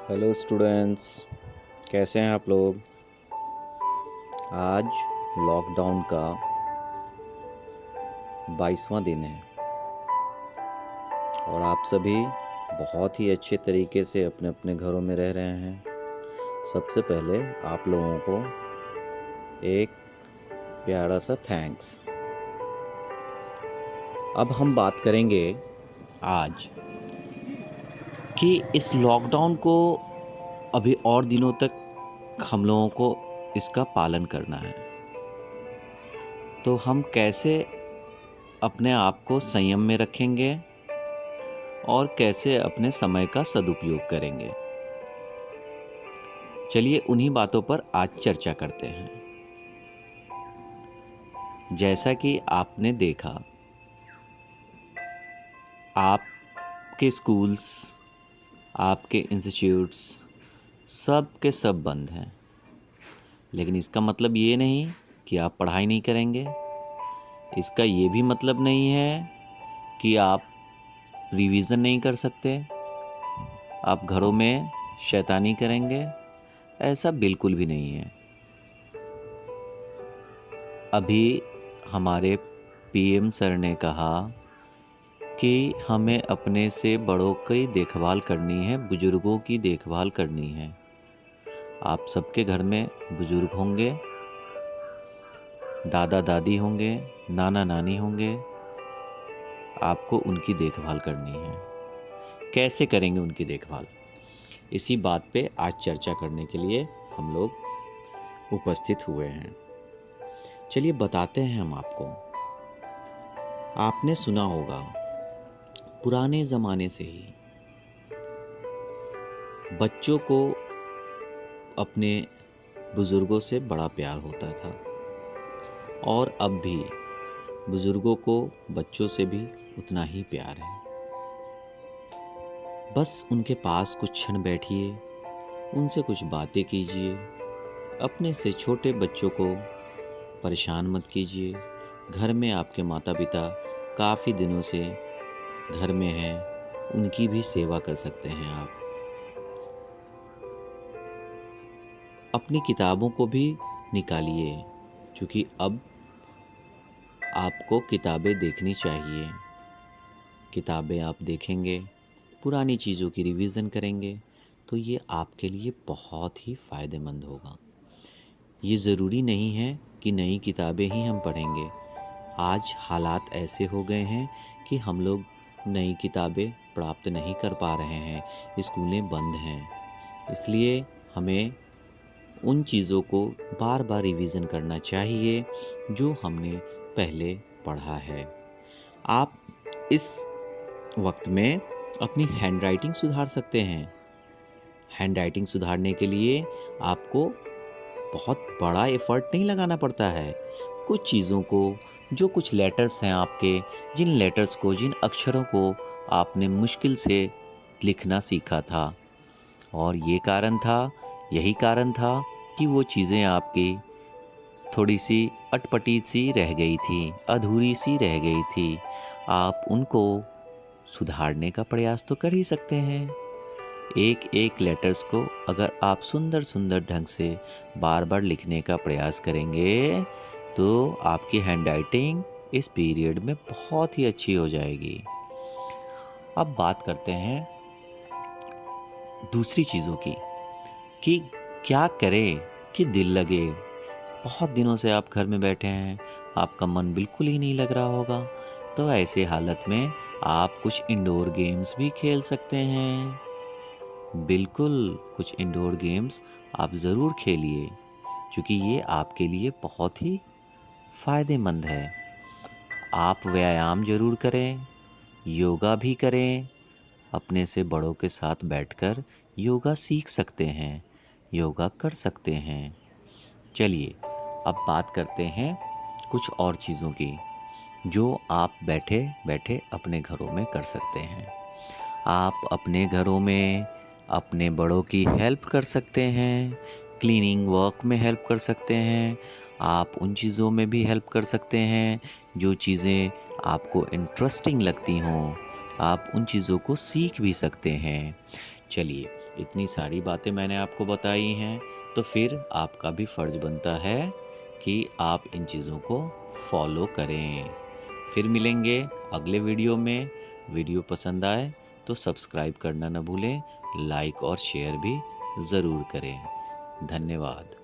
Hello students, कैसे हैं आप लोग। आज लॉकडाउन का 22वां दिन है और आप सभी बहुत ही अच्छे तरीके से अपने अपने घरों में रह रहे हैं। सबसे पहले आप लोगों को एक प्यारा सा थैंक्स। अब हम बात करेंगे आज कि इस लॉकडाउन को अभी और दिनों तक हम लोगों को इसका पालन करना है, तो हम कैसे अपने आप को संयम में रखेंगे और कैसे अपने समय का सदुपयोग करेंगे। चलिए उन्हीं बातों पर आज चर्चा करते हैं। जैसा कि आपने देखा, आपके स्कूल्स, आपके इंस्टीट्यूट्स सब के सब बंद हैं, लेकिन इसका मतलब ये नहीं कि आप पढ़ाई नहीं करेंगे। इसका ये भी मतलब नहीं है कि आप रिवीजन नहीं कर सकते, आप घरों में शैतानी करेंगे। ऐसा बिल्कुल भी नहीं है। अभी हमारे पीएम सर ने कहा कि हमें अपने से बड़ों की देखभाल करनी है, बुजुर्गों की देखभाल करनी है। आप सबके घर में बुजुर्ग होंगे, दादा दादी होंगे, नाना नानी होंगे। आपको उनकी देखभाल करनी है। कैसे करेंगे उनकी देखभाल, इसी बात पे आज चर्चा करने के लिए हम लोग उपस्थित हुए हैं। चलिए बताते हैं हम आपको। आपने सुना होगा पुराने ज़माने से ही बच्चों को अपने बुज़ुर्गों से बड़ा प्यार होता था, और अब भी बुज़ुर्गों को बच्चों से भी उतना ही प्यार है। बस उनके पास कुछ क्षण बैठिए, उनसे कुछ बातें कीजिए। अपने से छोटे बच्चों को परेशान मत कीजिए। घर में आपके माता पिता काफ़ी दिनों से घर में हैं, उनकी भी सेवा कर सकते हैं आप। अपनी किताबों को भी निकालिए, क्योंकि अब आपको किताबें देखनी चाहिए। किताबें आप देखेंगे, पुरानी चीज़ों की रिवीज़न करेंगे, तो ये आपके लिए बहुत ही फ़ायदेमंद होगा। ये ज़रूरी नहीं है कि नई किताबें ही हम पढ़ेंगे। आज हालात ऐसे हो गए हैं कि हम लोग नई किताबें प्राप्त नहीं कर पा रहे हैं, स्कूलें बंद हैं। इसलिए हमें उन चीज़ों को बार बार रिवीज़न करना चाहिए जो हमने पहले पढ़ा है। आप इस वक्त में अपनी हैंडराइटिंग सुधार सकते हैं। हैंडराइटिंग सुधारने के लिए आपको बहुत बड़ा एफर्ट नहीं लगाना पड़ता है। कुछ चीज़ों को, जो कुछ लेटर्स हैं आपके, जिन लेटर्स को, जिन अक्षरों को आपने मुश्किल से लिखना सीखा था, और यही कारण था कि वो चीज़ें आपकी थोड़ी सी अटपटी सी रह गई थी, अधूरी सी रह गई थी। आप उनको सुधारने का प्रयास तो कर ही सकते हैं। एक एक लेटर्स को अगर आप सुंदर सुंदर ढंग से बार बार लिखने का प्रयास करेंगे, तो आपकी हैंडराइटिंग इस पीरियड में बहुत ही अच्छी हो जाएगी। अब बात करते हैं दूसरी चीज़ों की, कि क्या करें कि दिल लगे। बहुत दिनों से आप घर में बैठे हैं, आपका मन बिल्कुल ही नहीं लग रहा होगा, तो ऐसे हालत में आप कुछ इंडोर गेम्स भी खेल सकते हैं। बिल्कुल, कुछ इंडोर गेम्स आप ज़रूर खेलिए, क्योंकि ये आपके लिए बहुत ही फ़ायदेमंद है। आप व्यायाम ज़रूर करें, योगा भी करें। अपने से बड़ों के साथ बैठकर योगा सीख सकते हैं, योगा कर सकते हैं। चलिए अब बात करते हैं कुछ और चीज़ों की, जो आप बैठे बैठे अपने घरों में कर सकते हैं। आप अपने घरों में अपने बड़ों की हेल्प कर सकते हैं, क्लीनिंग वर्क में हेल्प कर सकते हैं। आप उन चीज़ों में भी हेल्प कर सकते हैं जो चीज़ें आपको इंटरेस्टिंग लगती हों। आप उन चीज़ों को सीख भी सकते हैं। चलिए इतनी सारी बातें मैंने आपको बताई हैं, तो फिर आपका भी फ़र्ज़ बनता है कि आप इन चीज़ों को फॉलो करें। फिर मिलेंगे अगले वीडियो में। वीडियो पसंद आए तो सब्सक्राइब करना न भूलें, लाइक और शेयर भी ज़रूर करें। धन्यवाद।